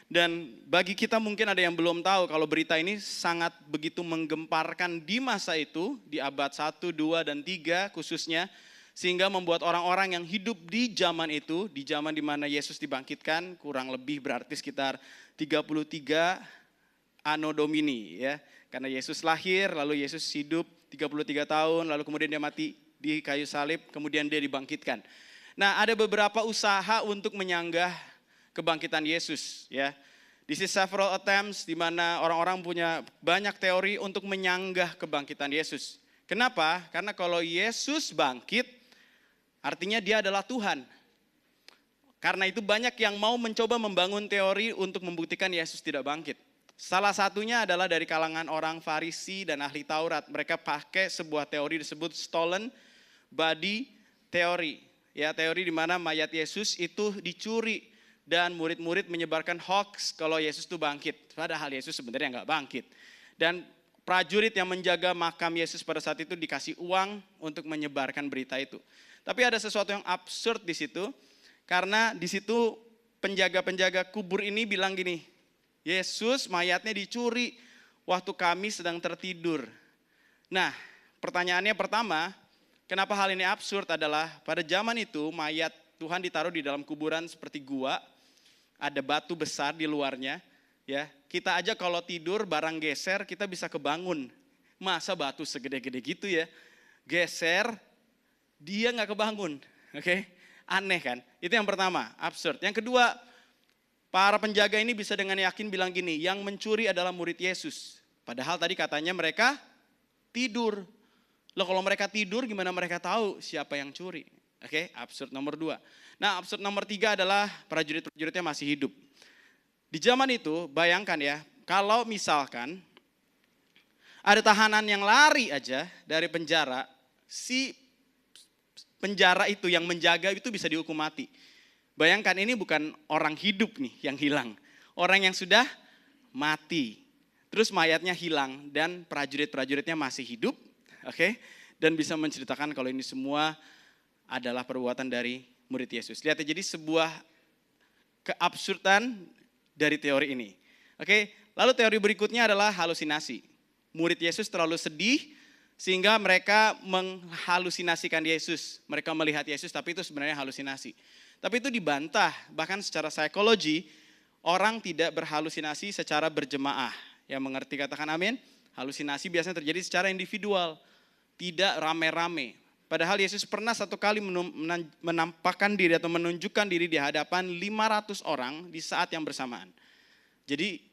Dan bagi kita mungkin ada yang belum tahu kalau berita ini sangat begitu menggemparkan di masa itu, di abad 1, 2, dan 3 khususnya, sehingga membuat orang-orang yang hidup di zaman itu, di zaman di mana Yesus dibangkitkan, kurang lebih berarti sekitar 33 Anno Domini ya. Karena Yesus lahir, lalu Yesus hidup 33 tahun, lalu kemudian dia mati di kayu salib, kemudian dia dibangkitkan. Nah, ada beberapa usaha untuk menyanggah kebangkitan Yesus ya. This is several attempts di mana orang-orang punya banyak teori untuk menyanggah kebangkitan Yesus. Kenapa? Karena kalau Yesus bangkit, artinya dia adalah Tuhan. Karena itu banyak yang mau mencoba membangun teori untuk membuktikan Yesus tidak bangkit. Salah satunya adalah dari kalangan orang Farisi dan ahli Taurat. Mereka pakai sebuah teori disebut stolen body theory. Ya, teori di mana mayat Yesus itu dicuri dan murid-murid menyebarkan hoax kalau Yesus itu bangkit. Padahal Yesus sebenarnya nggak bangkit. Dan prajurit yang menjaga makam Yesus pada saat itu dikasih uang untuk menyebarkan berita itu. Tapi ada sesuatu yang absurd di situ. Karena di situ penjaga-penjaga kubur ini bilang gini, Yesus mayatnya dicuri waktu kami sedang tertidur. Nah, pertanyaannya pertama, kenapa hal ini absurd adalah pada zaman itu mayat Tuhan ditaruh di dalam kuburan seperti gua, ada batu besar di luarnya, ya. Kita aja kalau tidur barang geser kita bisa kebangun. Masa batu segede-gede gitu ya, geser dia nggak kebangun, oke? Aneh kan? Itu yang pertama, absurd. Yang kedua, para penjaga ini bisa dengan yakin bilang gini, yang mencuri adalah murid Yesus. Padahal tadi katanya mereka tidur. Loh kalau mereka tidur gimana mereka tahu siapa yang curi? Oke, absurd nomor 2. Nah, absurd nomor 3 adalah prajurit-prajuritnya masih hidup. Di zaman itu, bayangkan ya, kalau misalkan ada tahanan yang lari aja dari penjara, si penjara itu yang menjaga itu bisa dihukum mati. Bayangkan ini bukan orang hidup nih yang hilang, orang yang sudah mati. Terus mayatnya hilang dan prajurit-prajuritnya masih hidup, oke? Dan bisa menceritakan kalau ini semua adalah perbuatan dari murid Yesus. Lihat ya, jadi sebuah keabsurdan dari teori ini. Oke, lalu teori berikutnya adalah halusinasi. Murid Yesus terlalu sedih sehingga mereka menghalusinasikan Yesus. Mereka melihat Yesus tapi itu sebenarnya halusinasi. Tapi itu dibantah, bahkan secara psikologi orang tidak berhalusinasi secara berjemaah. Yang mengerti katakan amin. Halusinasi biasanya terjadi secara individual, tidak rame-rame. Padahal Yesus pernah satu kali menampakkan diri atau menunjukkan diri di hadapan 500 orang di saat yang bersamaan. Jadi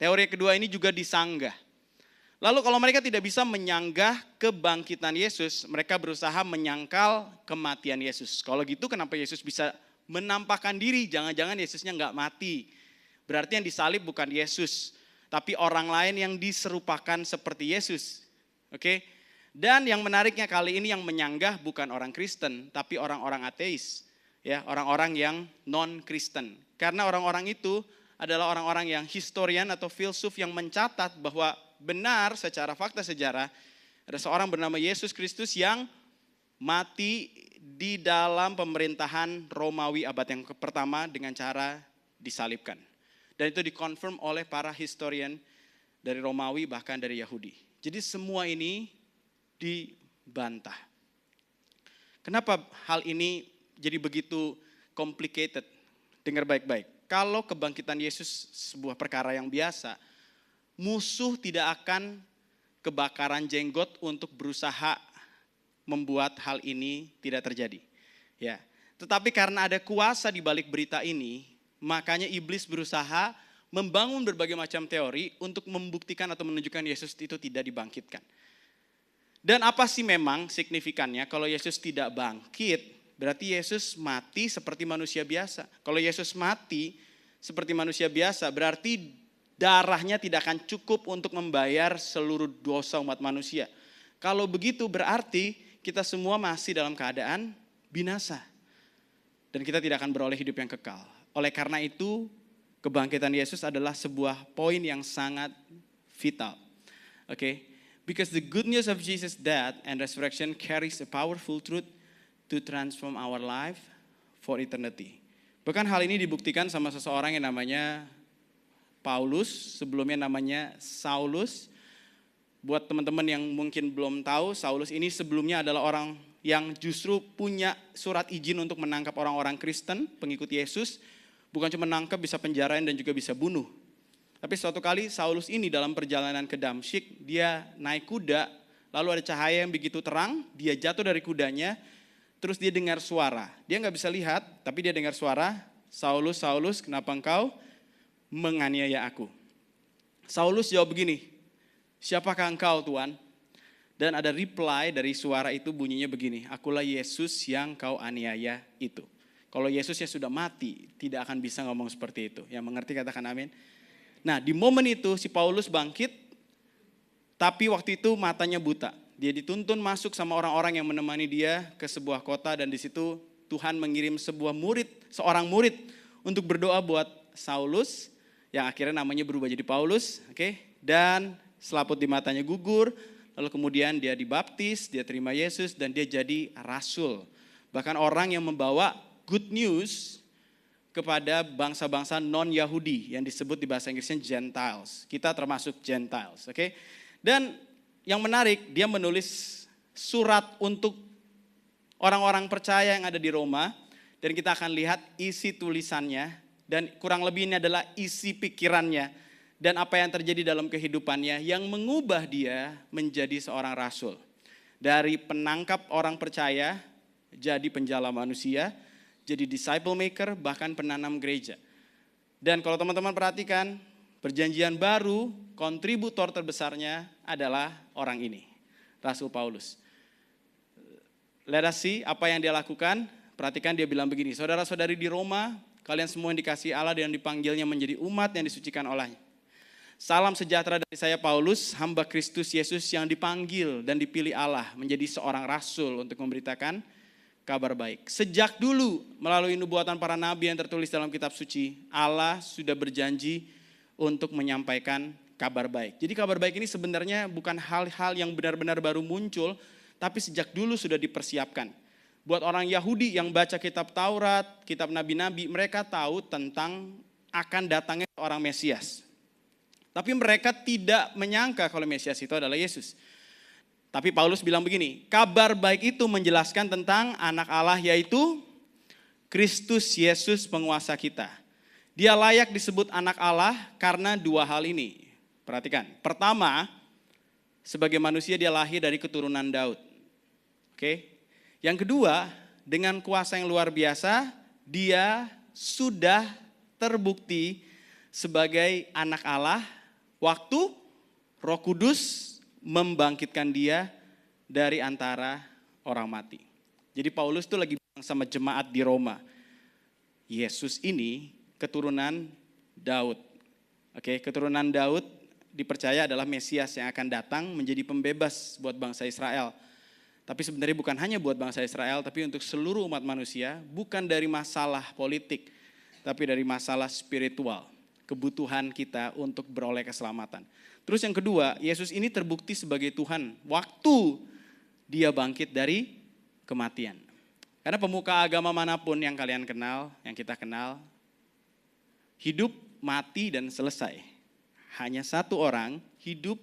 teori kedua ini juga disanggah. Lalu kalau mereka tidak bisa menyanggah kebangkitan Yesus, mereka berusaha menyangkal kematian Yesus. Kalau gitu kenapa Yesus bisa menampakkan diri? Jangan-jangan Yesusnya nggak mati. Berarti yang disalib bukan Yesus, tapi orang lain yang diserupakan seperti Yesus. Oke? Dan yang menariknya kali ini yang menyanggah bukan orang Kristen, tapi orang-orang ateis, ya, orang-orang yang non-Kristen. Karena orang-orang itu adalah orang-orang yang historian atau filsuf yang mencatat bahwa benar secara fakta sejarah ada seorang bernama Yesus Kristus yang mati di dalam pemerintahan Romawi abad yang pertama dengan cara disalibkan. Dan itu dikonfirm oleh para historian dari Romawi bahkan dari Yahudi. Jadi semua ini dibantah. Kenapa hal ini jadi begitu complicated? Dengar baik-baik. Kalau kebangkitan Yesus sebuah perkara yang biasa, musuh tidak akan kebakaran jenggot untuk berusaha membuat hal ini tidak terjadi. Ya. Tetapi karena ada kuasa di balik berita ini, makanya iblis berusaha membangun berbagai macam teori untuk membuktikan atau menunjukkan Yesus itu tidak dibangkitkan. Dan apa sih memang signifikannya kalau Yesus tidak bangkit? Berarti Yesus mati seperti manusia biasa. Kalau Yesus mati seperti manusia biasa, berarti darahnya tidak akan cukup untuk membayar seluruh dosa umat manusia. Kalau begitu berarti kita semua masih dalam keadaan binasa. Dan kita tidak akan beroleh hidup yang kekal. Oleh karena itu, kebangkitan Yesus adalah sebuah poin yang sangat vital. Oke? Because the good news of Jesus' death and resurrection carries a powerful truth to transform our life for eternity. Bahkan hal ini dibuktikan sama seseorang yang namanya Paulus, sebelumnya namanya Saulus. Buat teman-teman yang mungkin belum tahu, Saulus ini sebelumnya adalah orang yang justru punya surat izin untuk menangkap orang-orang Kristen, pengikut Yesus. Bukan cuma menangkap, bisa penjarain dan juga bisa bunuh. Tapi suatu kali Saulus ini dalam perjalanan ke Damsyik, dia naik kuda, lalu ada cahaya yang begitu terang, dia jatuh dari kudanya, terus dia dengar suara. Dia nggak bisa lihat, tapi dia dengar suara, Saulus, Saulus, kenapa engkau menganiaya aku? Saulus jawab begini, siapakah engkau Tuhan? Dan ada reply dari suara itu bunyinya begini, akulah Yesus yang kau aniaya itu. Kalau Yesus ya sudah mati, tidak akan bisa ngomong seperti itu. Yang mengerti katakan amin. Nah di momen itu si Paulus bangkit, tapi waktu itu matanya buta. Dia dituntun masuk sama orang-orang yang menemani dia ke sebuah kota dan di situ Tuhan mengirim seorang murid untuk berdoa buat Saulus yang akhirnya namanya berubah jadi Paulus, oke? Dan selaput di matanya gugur, lalu kemudian dia dibaptis, dia terima Yesus dan dia jadi rasul. Bahkan orang yang membawa good news kepada bangsa-bangsa non-Yahudi yang disebut di bahasa Inggrisnya Gentiles. Kita termasuk Gentiles, oke? Dan yang menarik, dia menulis surat untuk orang-orang percaya yang ada di Roma dan kita akan lihat isi tulisannya dan kurang lebih ini adalah isi pikirannya dan apa yang terjadi dalam kehidupannya yang mengubah dia menjadi seorang rasul. Dari penangkap orang percaya, jadi penjala manusia, jadi disciple maker, bahkan penanam gereja. Dan kalau teman-teman perhatikan, perjanjian baru, kontributor terbesarnya adalah orang ini, Rasul Paulus. Let us see apa yang dia lakukan. Perhatikan dia bilang begini, saudara-saudari di Roma, kalian semua yang dikasihi Allah dan dipanggilnya menjadi umat yang disucikan olehnya. Salam sejahtera dari saya Paulus, hamba Kristus Yesus yang dipanggil dan dipilih Allah menjadi seorang rasul untuk memberitakan kabar baik. Sejak dulu melalui nubuatan para nabi yang tertulis dalam kitab suci, Allah sudah berjanji untuk menyampaikan kabar baik. Jadi kabar baik ini sebenarnya bukan hal-hal yang benar-benar baru muncul, tapi sejak dulu sudah dipersiapkan. Buat orang Yahudi yang baca kitab Taurat, kitab nabi-nabi, mereka tahu tentang akan datangnya seorang Mesias. Tapi mereka tidak menyangka kalau Mesias itu adalah Yesus. Tapi Paulus bilang begini, kabar baik itu menjelaskan tentang anak Allah yaitu Kristus Yesus penguasa kita. Dia layak disebut anak Allah karena dua hal ini. Perhatikan, pertama, sebagai manusia dia lahir dari keturunan Daud. Oke. Yang kedua, dengan kuasa yang luar biasa, dia sudah terbukti sebagai anak Allah waktu Roh Kudus membangkitkan dia dari antara orang mati. Jadi Paulus tuh lagi bilang sama jemaat di Roma, Yesus ini keturunan Daud. Oke, keturunan Daud dipercaya adalah Mesias yang akan datang menjadi pembebas buat bangsa Israel. Tapi sebenarnya bukan hanya buat bangsa Israel, tapi untuk seluruh umat manusia, bukan dari masalah politik, tapi dari masalah spiritual. Kebutuhan kita untuk beroleh keselamatan. Terus yang kedua, Yesus ini terbukti sebagai Tuhan waktu dia bangkit dari kematian. Karena pemuka agama manapun yang kalian kenal, yang kita kenal, hidup, mati, dan selesai. Hanya satu orang hidup,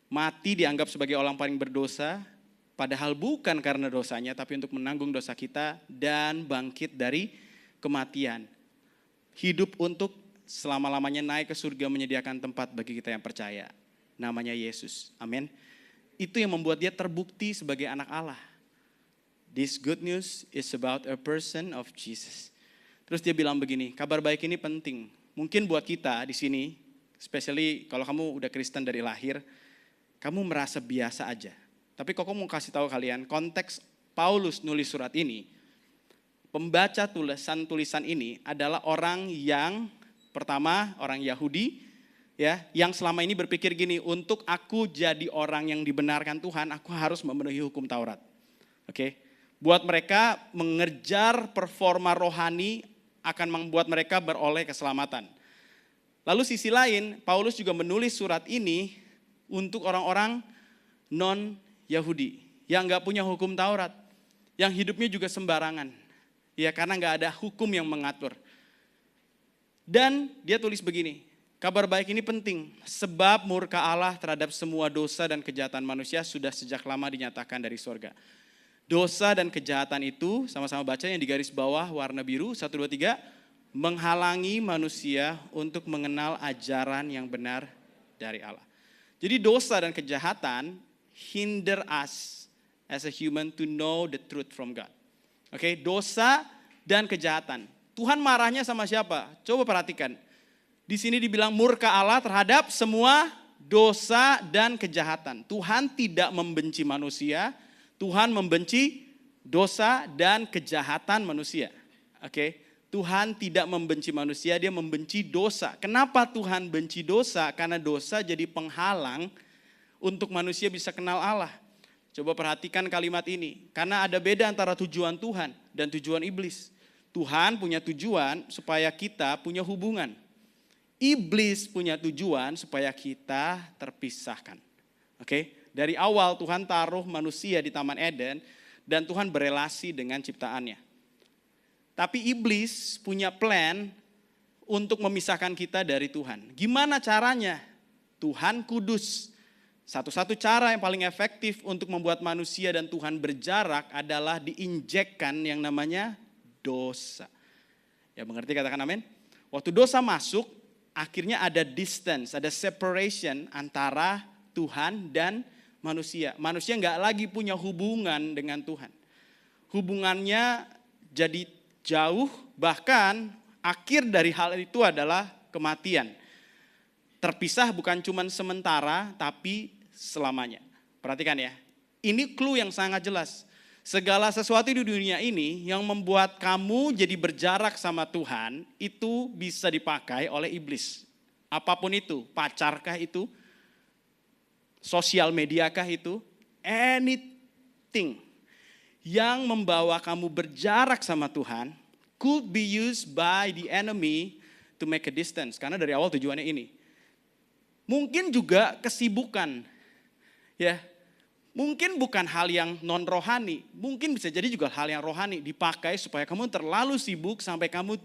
mati dianggap sebagai orang paling berdosa, padahal bukan karena dosanya, tapi untuk menanggung dosa kita dan bangkit dari kematian. Hidup untuk selama-lamanya naik ke surga menyediakan tempat bagi kita yang percaya. Namanya Yesus. Amin. Itu yang membuat dia terbukti sebagai anak Allah. This good news is about a person of Jesus. Terus dia bilang begini, kabar baik ini penting. Mungkin buat kita di sini, especially kalau kamu udah Kristen dari lahir, kamu merasa biasa aja. Tapi kok mau kasih tahu kalian, konteks Paulus nulis surat ini, pembaca tulisan ini adalah orang yang pertama, orang Yahudi, ya, yang selama ini berpikir gini, untuk aku jadi orang yang dibenarkan Tuhan, aku harus memenuhi hukum Taurat. Oke. Buat mereka mengejar performa rohani akan membuat mereka beroleh keselamatan. Lalu sisi lain, Paulus juga menulis surat ini untuk orang-orang non-Yahudi yang enggak punya hukum Taurat, yang hidupnya juga sembarangan. Ya, karena enggak ada hukum yang mengatur. Dan dia tulis begini, Kabar baik ini penting, sebab murka Allah terhadap semua dosa dan kejahatan manusia sudah sejak lama dinyatakan dari surga. Dosa dan kejahatan itu, sama-sama baca yang di garis bawah warna biru, 1, 2, 3, menghalangi manusia untuk mengenal ajaran yang benar dari Allah. Jadi dosa dan kejahatan hinder us as a human to know the truth from God. Oke, dosa dan kejahatan. Tuhan marahnya sama siapa? Coba perhatikan. Di sini dibilang murka Allah terhadap semua dosa dan kejahatan. Tuhan tidak membenci manusia, Tuhan membenci dosa dan kejahatan manusia. Oke, Tuhan tidak membenci manusia, dia membenci dosa. Kenapa Tuhan benci dosa? Karena dosa jadi penghalang untuk manusia bisa kenal Allah. Coba perhatikan kalimat ini, karena ada beda antara tujuan Tuhan dan tujuan iblis. Tuhan punya tujuan supaya kita punya hubungan. Iblis punya tujuan supaya kita terpisahkan. Oke, dari awal Tuhan taruh manusia di Taman Eden dan Tuhan berelasi dengan ciptaannya. Tapi iblis punya plan untuk memisahkan kita dari Tuhan. Gimana caranya? Tuhan kudus. Satu-satu cara yang paling efektif untuk membuat manusia dan Tuhan berjarak adalah diinjekkan yang namanya dosa. Ya, mengerti, katakan amin. Waktu dosa masuk, akhirnya ada distance, ada separation antara Tuhan dan manusia. Manusia nggak lagi punya hubungan dengan Tuhan. Hubungannya jadi jauh, bahkan akhir dari hal itu adalah kematian. Terpisah bukan cuma sementara, tapi selamanya. Perhatikan ya, ini clue yang sangat jelas. Segala sesuatu di dunia ini yang membuat kamu jadi berjarak sama Tuhan, itu bisa dipakai oleh iblis. Apapun itu, pacarkah itu, sosial mediakah itu, anything yang membawa kamu berjarak sama Tuhan could be used by the enemy to make a distance. Karena dari awal tujuannya ini. Mungkin juga kesibukan, ya. Mungkin bukan hal yang non rohani, mungkin bisa jadi juga hal yang rohani dipakai supaya kamu terlalu sibuk sampai kamu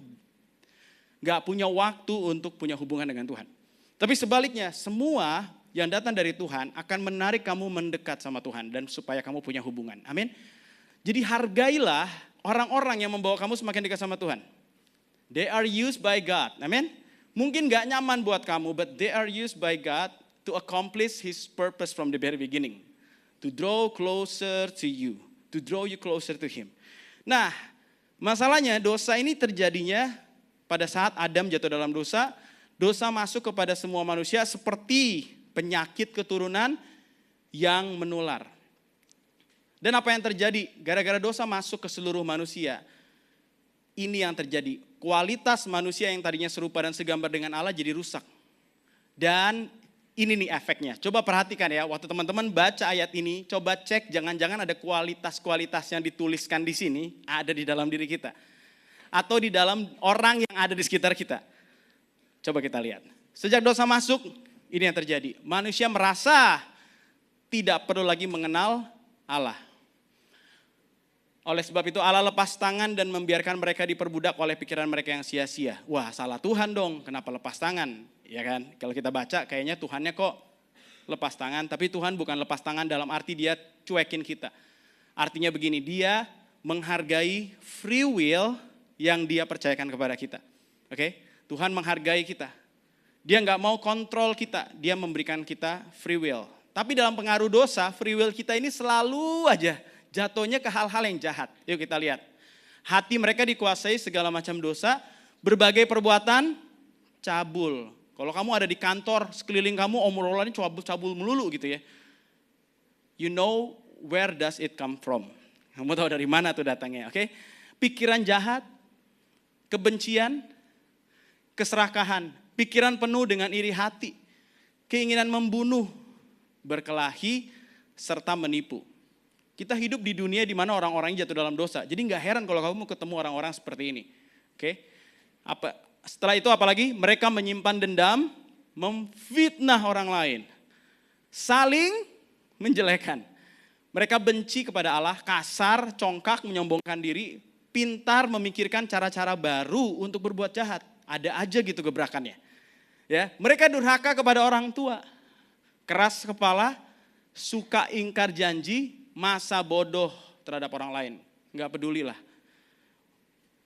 gak punya waktu untuk punya hubungan dengan Tuhan. Tapi sebaliknya, semua yang datang dari Tuhan akan menarik kamu mendekat sama Tuhan dan supaya kamu punya hubungan. Amin. Jadi hargailah orang-orang yang membawa kamu semakin dekat sama Tuhan. They are used by God. Amin. Mungkin gak nyaman buat kamu, but they are used by God to accomplish His purpose from the very beginning. To draw closer to you. To draw you closer to Him. Nah, masalahnya dosa ini terjadinya pada saat Adam jatuh dalam dosa. Dosa masuk kepada semua manusia seperti penyakit keturunan yang menular. Dan apa yang terjadi? Gara-gara dosa masuk ke seluruh manusia. Ini yang terjadi. Kualitas manusia yang tadinya serupa dan segambar dengan Allah jadi rusak. Dan ini nih efeknya. Coba perhatikan ya, waktu teman-teman baca ayat ini, coba cek jangan-jangan ada kualitas-kualitas yang dituliskan di sini, ada di dalam diri kita. Atau di dalam orang yang ada di sekitar kita. Coba kita lihat. Sejak dosa masuk, ini yang terjadi. Manusia merasa tidak perlu lagi mengenal Allah. Oleh sebab itu Allah lepas tangan dan membiarkan mereka diperbudak oleh pikiran mereka yang sia-sia. Wah, salah Tuhan dong, kenapa lepas tangan? Ya kan, kalau kita baca kayaknya Tuhannya kok lepas tangan. Tapi Tuhan bukan lepas tangan dalam arti dia cuekin kita. Artinya begini, dia menghargai free will yang dia percayakan kepada kita. Oke, Tuhan menghargai kita. Dia nggak mau kontrol kita, dia memberikan kita free will. Tapi dalam pengaruh dosa, free will kita ini selalu aja jatuhnya ke hal-hal yang jahat. Yuk kita lihat. Hati mereka dikuasai segala macam dosa, berbagai perbuatan cabul. Kalau kamu ada di kantor, sekeliling kamu omrolannya cabul melulu gitu ya. You know where does it come from? Kamu tahu dari mana tuh datangnya, oke? Pikiran jahat, kebencian, keserakahan, pikiran penuh dengan iri hati, keinginan membunuh, berkelahi, serta menipu. Kita hidup di dunia di mana orang-orangnya jatuh dalam dosa. Jadi gak heran kalau kamu ketemu orang-orang seperti ini. Oke? Setelah itu apalagi? Mereka menyimpan dendam, memfitnah orang lain. Saling menjelekan. Mereka benci kepada Allah, kasar, congkak, menyombongkan diri, pintar memikirkan cara-cara baru untuk berbuat jahat. Ada aja gitu gebrakannya. Ya, mereka durhaka kepada orang tua, keras kepala, suka ingkar janji, masa bodoh terhadap orang lain. Nggak peduli lah.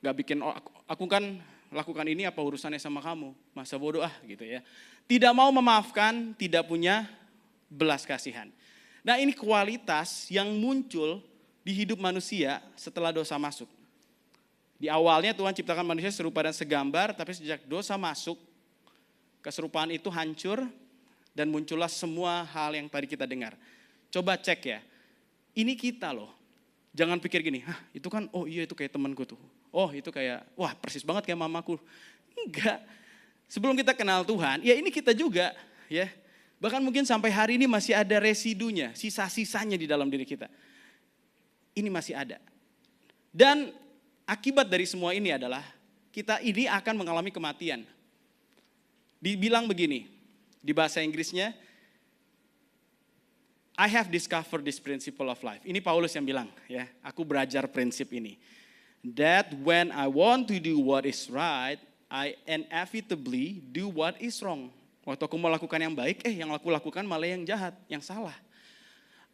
Nggak bikin, aku kan lakukan ini apa urusannya sama kamu, masa bodoh gitu ya. Tidak mau memaafkan, tidak punya belas kasihan. Nah ini kualitas yang muncul di hidup manusia setelah dosa masuk. Di awalnya Tuhan ciptakan manusia serupa dan segambar, tapi sejak dosa masuk, keserupaan itu hancur dan muncullah semua hal yang tadi kita dengar. Coba cek ya, ini kita loh. Jangan pikir gini, itu kan, oh iya itu kayak temanku tuh. Oh itu kayak, wah persis banget kayak mamaku. Enggak, sebelum kita kenal Tuhan, ya ini kita juga ya. Bahkan mungkin sampai hari ini masih ada residunya, sisa-sisanya di dalam diri kita. Ini masih ada. Dan akibat dari semua ini adalah, kita ini akan mengalami kematian. Dibilang begini, di bahasa Inggrisnya, I have discovered this principle of life. Ini Paulus yang bilang, ya, aku belajar prinsip ini. That when I want to do what is right, I inevitably do what is wrong. Waktu aku mau lakukan yang baik, yang aku lakukan malah yang jahat, yang salah.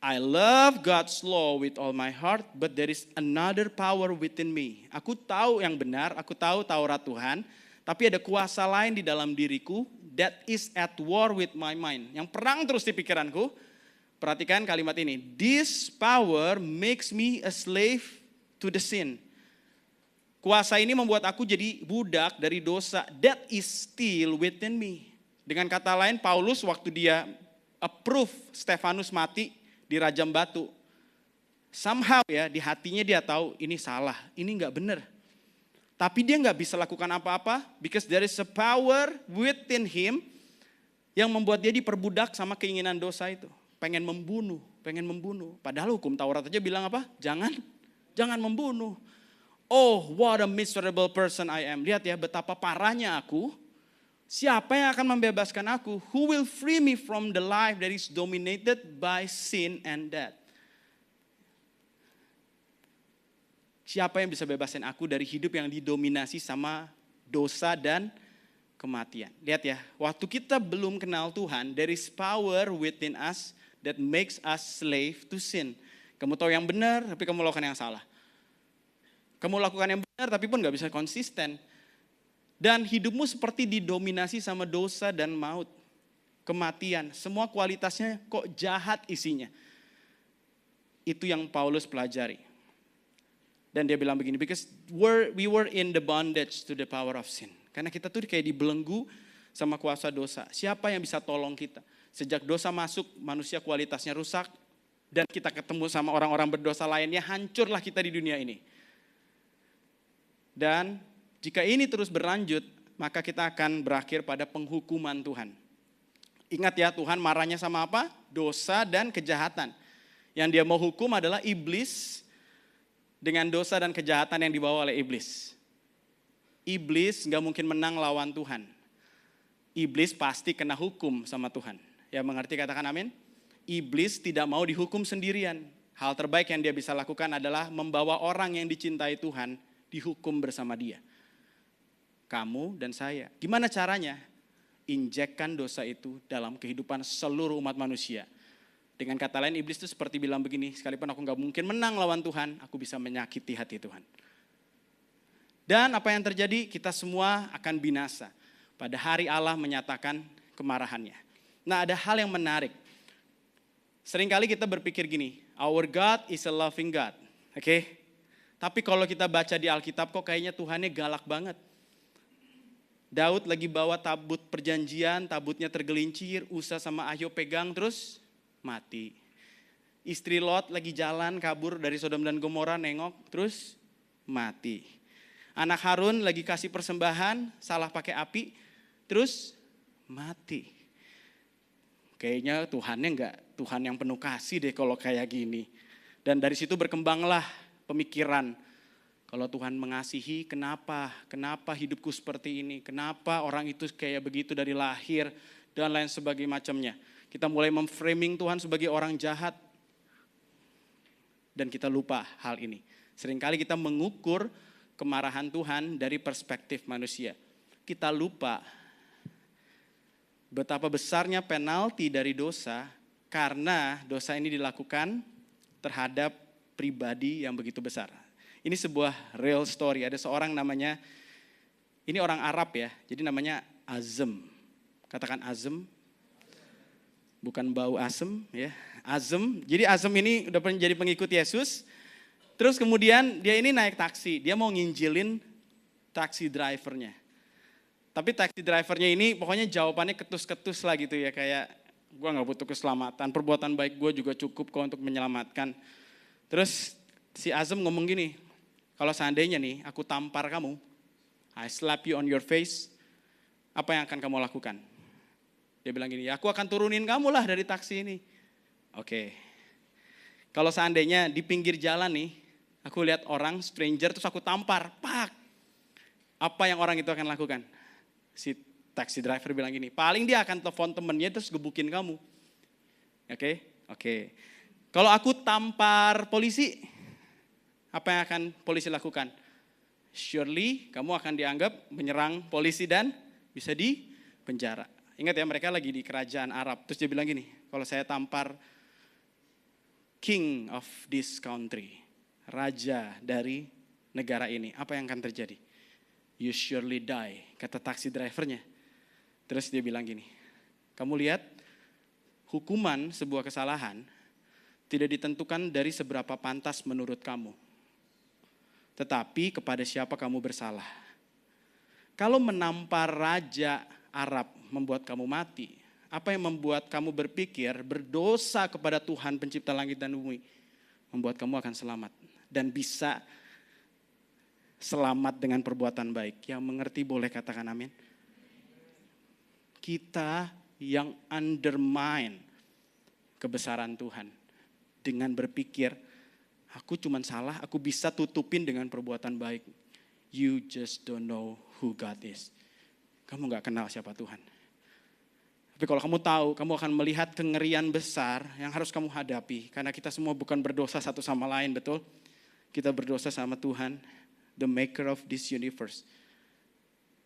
I love God's law with all my heart, but there is another power within me. Aku tahu yang benar, aku tahu Taurat Tuhan, tapi ada kuasa lain di dalam diriku that is at war with my mind. Yang perang terus di pikiranku. Perhatikan kalimat ini. This power makes me a slave to the sin. Kuasa ini membuat aku jadi budak dari dosa that is still within me. Dengan kata lain, Paulus waktu dia approve Stefanus mati di rajam batu, somehow ya di hatinya dia tahu ini salah, ini nggak benar. Tapi dia nggak bisa lakukan apa-apa because there is a power within him yang membuat dia diperbudak sama keinginan dosa itu. Pengen membunuh. Padahal hukum Taurat aja bilang apa? Jangan membunuh. Oh, what a miserable person I am. Lihat ya betapa parahnya aku. Siapa yang akan membebaskan aku? Who will free me from the life that is dominated by sin and death? Siapa yang bisa bebasin aku dari hidup yang didominasi sama dosa dan kematian? Lihat ya, waktu kita belum kenal Tuhan, there is power within us that makes us slave to sin. Kamu tahu yang benar, tapi kamu lakukan yang salah. Kamu lakukan yang benar, tapi pun gak bisa konsisten. Dan hidupmu seperti didominasi sama dosa dan maut. Kematian, semua kualitasnya kok jahat isinya. Itu yang Paulus pelajari. Dan dia bilang begini, because we were in the bondage to the power of sin. Karena kita tuh kayak dibelenggu sama kuasa dosa. Siapa yang bisa tolong kita? Sejak dosa masuk, manusia kualitasnya rusak. Dan kita ketemu sama orang-orang berdosa lainnya, hancurlah kita di dunia ini. Dan jika ini terus berlanjut, maka kita akan berakhir pada penghukuman Tuhan. Ingat ya, Tuhan marahnya sama apa? Dosa dan kejahatan. Yang dia mau hukum adalah iblis dengan dosa dan kejahatan yang dibawa oleh iblis. Iblis gak mungkin menang lawan Tuhan. Iblis pasti kena hukum sama Tuhan. Ya mengerti, katakan amin. Iblis tidak mau dihukum sendirian. Hal terbaik yang dia bisa lakukan adalah membawa orang yang dicintai Tuhan dihukum bersama dia. Kamu dan saya. Gimana caranya? Injekkan dosa itu dalam kehidupan seluruh umat manusia. Dengan kata lain, iblis itu seperti bilang begini, sekalipun aku gak mungkin menang lawan Tuhan, aku bisa menyakiti hati Tuhan. Dan apa yang terjadi? Kita semua akan binasa. Pada hari Allah menyatakan kemarahannya. Nah, ada hal yang menarik. Seringkali kita berpikir gini, our God is a loving God. Oke? Tapi kalau kita baca di Alkitab kok kayaknya Tuhannya galak banget. Daud lagi bawa tabut perjanjian, tabutnya tergelincir, Usa sama Ahyo pegang terus mati. Istri Lot lagi jalan kabur dari Sodom dan Gomora, nengok terus mati. Anak Harun lagi kasih persembahan, salah pakai api, terus mati. Kayaknya Tuhannya enggak Tuhan yang penuh kasih deh kalau kayak gini. Dan dari situ berkembanglah pemikiran. Kalau Tuhan mengasihi, kenapa hidupku seperti ini? Kenapa orang itu kayak begitu dari lahir dan lain sebagainya macamnya. Kita mulai memframing Tuhan sebagai orang jahat. Dan kita lupa hal ini. Seringkali kita mengukur kemarahan Tuhan dari perspektif manusia. Kita lupa betapa besarnya penalti dari dosa karena dosa ini dilakukan terhadap pribadi yang begitu besar. Ini sebuah real story. Ada seorang namanya, ini orang Arab ya, jadi namanya Azem. Katakan Azem, bukan bau asem ya, Azem. Jadi Azem ini udah jadi pengikut Yesus. Terus kemudian dia ini naik taksi, dia mau nginjilin taksi drivernya. Tapi taksi drivernya ini pokoknya jawabannya ketus-ketus lah gitu ya, kayak gue gak butuh keselamatan, perbuatan baik gue juga cukup kok untuk menyelamatkan. Terus si Azem ngomong gini, kalau seandainya nih aku tampar kamu, I slap you on your face, apa yang akan kamu lakukan? Dia bilang gini, ya aku akan turunin kamu lah dari taksi ini. Oke. Kalau seandainya di pinggir jalan nih, aku lihat orang stranger terus aku tampar, pak. Apa yang orang itu akan lakukan? Si taxi driver bilang gini, paling dia akan telepon temennya terus gebukin kamu. Oke. Kalau aku tampar polisi, apa yang akan polisi lakukan? Surely kamu akan dianggap menyerang polisi dan bisa di penjara. Ingat ya, mereka lagi di kerajaan Arab. Terus dia bilang gini, kalau saya tampar king of this country, raja dari negara ini, apa yang akan terjadi? You surely die, kata taksi drivernya. Terus dia bilang gini, kamu lihat hukuman sebuah kesalahan tidak ditentukan dari seberapa pantas menurut kamu, tetapi kepada siapa kamu bersalah. Kalau menampar raja Arab membuat kamu mati, apa yang membuat kamu berpikir berdosa kepada Tuhan pencipta langit dan bumi, membuat kamu akan selamat dan bisa selamat dengan perbuatan baik. Yang mengerti boleh katakan amin. Kita yang undermine kebesaran Tuhan dengan berpikir, aku cuma salah, aku bisa tutupin dengan perbuatan baik. You just don't know who God is. Kamu gak kenal siapa Tuhan. Tapi kalau kamu tahu, kamu akan melihat kengerian besar yang harus kamu hadapi. Karena kita semua bukan berdosa satu sama lain, betul? Kita berdosa sama Tuhan, the maker of this universe.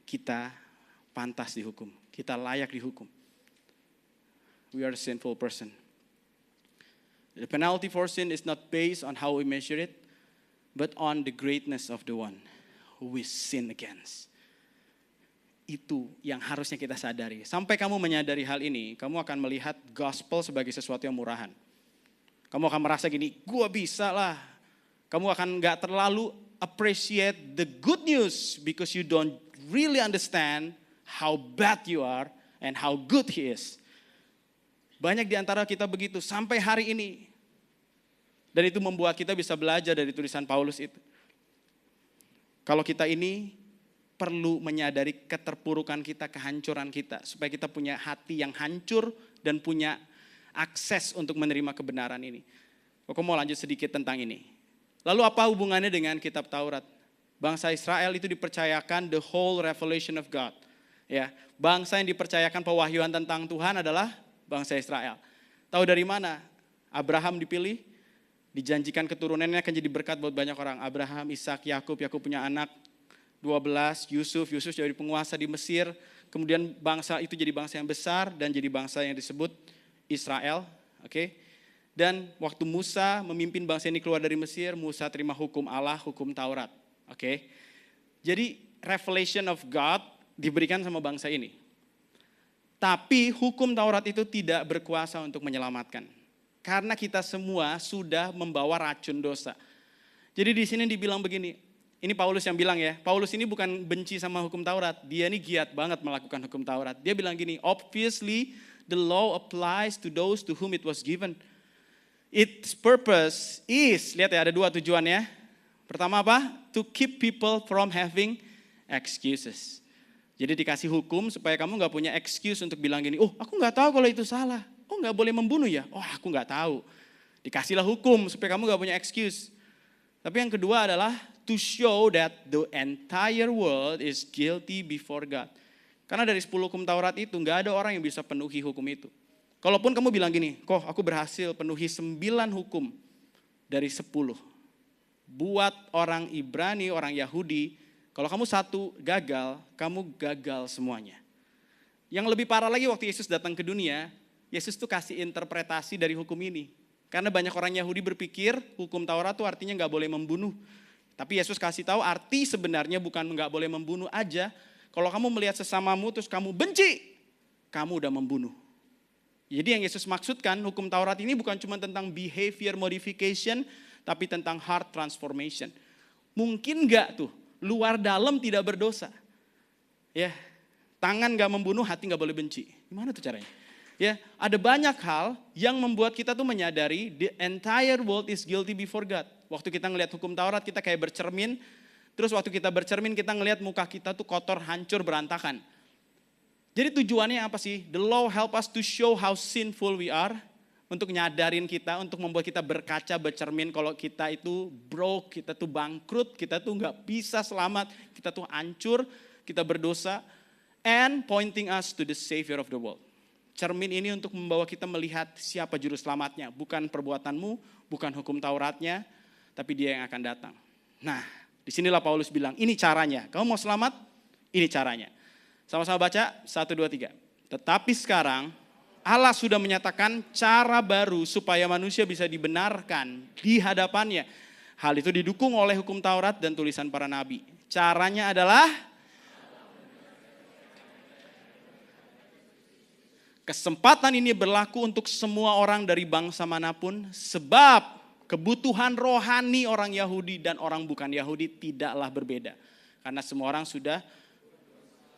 Kita pantas dihukum. Kita layak dihukum. We are a sinful person. The penalty for sin is not based on how we measure it, but on the greatness of the one who we sin against. Itu yang harusnya kita sadari. Sampai kamu menyadari hal ini, kamu akan melihat gospel sebagai sesuatu yang murahan. Kamu akan merasa gini, gua bisa lah. Kamu akan gak terlalu appreciate the good news because you don't really understand how bad you are and how good he is. Banyak di antara kita begitu sampai hari ini. Dan itu membuat kita bisa belajar dari tulisan Paulus itu. Kalau kita ini perlu menyadari keterpurukan kita, kehancuran kita. Supaya kita punya hati yang hancur dan punya akses untuk menerima kebenaran ini. Aku mau lanjut sedikit tentang ini. Lalu apa hubungannya dengan kitab Taurat? Bangsa Israel itu dipercayakan the whole revelation of God. Ya, bangsa yang dipercayakan pewahyuan tentang Tuhan adalah bangsa Israel. Tahu dari mana? Abraham dipilih, dijanjikan keturunannya akan jadi berkat buat banyak orang. Abraham, Ishak, Yakub punya anak 12, Yusuf jadi penguasa di Mesir. Kemudian bangsa itu jadi bangsa yang besar dan jadi bangsa yang disebut Israel. Oke. Dan waktu Musa memimpin bangsa ini keluar dari Mesir, Musa terima hukum Allah, hukum Taurat. Oke. Jadi revelation of God diberikan sama bangsa ini. Tapi hukum Taurat itu tidak berkuasa untuk menyelamatkan. Karena kita semua sudah membawa racun dosa. Jadi di sini dibilang begini, ini Paulus yang bilang ya, Paulus ini bukan benci sama hukum Taurat, dia ini giat banget melakukan hukum Taurat. Dia bilang gini, obviously the law applies to those to whom it was given. Its purpose is, lihat ya ada dua tujuannya. Pertama apa? To keep people from having excuses. Jadi dikasih hukum supaya kamu gak punya excuse untuk bilang gini, oh aku gak tahu kalau itu salah. Oh gak boleh membunuh ya? Oh aku gak tahu. Dikasihlah hukum supaya kamu gak punya excuse. Tapi yang kedua adalah to show that the entire world is guilty before God. Karena dari 10 hukum Taurat itu gak ada orang yang bisa penuhi hukum itu. Kalaupun kamu bilang gini, kok aku berhasil penuhi 9 hukum dari 10. Buat orang Ibrani, orang Yahudi, kalau kamu satu gagal, kamu gagal semuanya. Yang lebih parah lagi waktu Yesus datang ke dunia, Yesus tuh kasih interpretasi dari hukum ini. Karena banyak orang Yahudi berpikir hukum Taurat tuh artinya nggak boleh membunuh. Tapi Yesus kasih tahu arti sebenarnya bukan nggak boleh membunuh aja. Kalau kamu melihat sesamamu terus kamu benci, kamu udah membunuh. Jadi yang Yesus maksudkan hukum Taurat ini bukan cuma tentang behavior modification, tapi tentang heart transformation. Mungkin nggak tuh luar dalam tidak berdosa. Ya, tangan gak membunuh, hati gak boleh benci. Gimana tuh caranya? Ya, ada banyak hal yang membuat kita tuh menyadari the entire world is guilty before God. Waktu kita ngelihat hukum Taurat, kita kayak bercermin. Terus waktu kita bercermin, kita ngelihat muka kita tuh kotor, hancur, berantakan. Jadi tujuannya apa sih? The law help us to show how sinful we are. Untuk nyadarin kita, untuk membuat kita berkaca, bercermin kalau kita itu broke, kita tuh bangkrut, kita tuh gak bisa selamat, kita tuh hancur, kita berdosa, and pointing us to the Savior of the world. Cermin ini untuk membawa kita melihat siapa juru selamatnya. Bukan perbuatanmu, bukan hukum Tauratnya, tapi dia yang akan datang. Nah, disinilah Paulus bilang, ini caranya. Kamu mau selamat? Ini caranya. Sama-sama baca, 1, 2, 3. Tetapi sekarang, Allah sudah menyatakan cara baru supaya manusia bisa dibenarkan di hadapannya. Hal itu didukung oleh hukum Taurat dan tulisan para nabi. Caranya adalah kesempatan ini berlaku untuk semua orang dari bangsa manapun, sebab kebutuhan rohani orang Yahudi dan orang bukan Yahudi tidaklah berbeda. Karena semua orang sudah,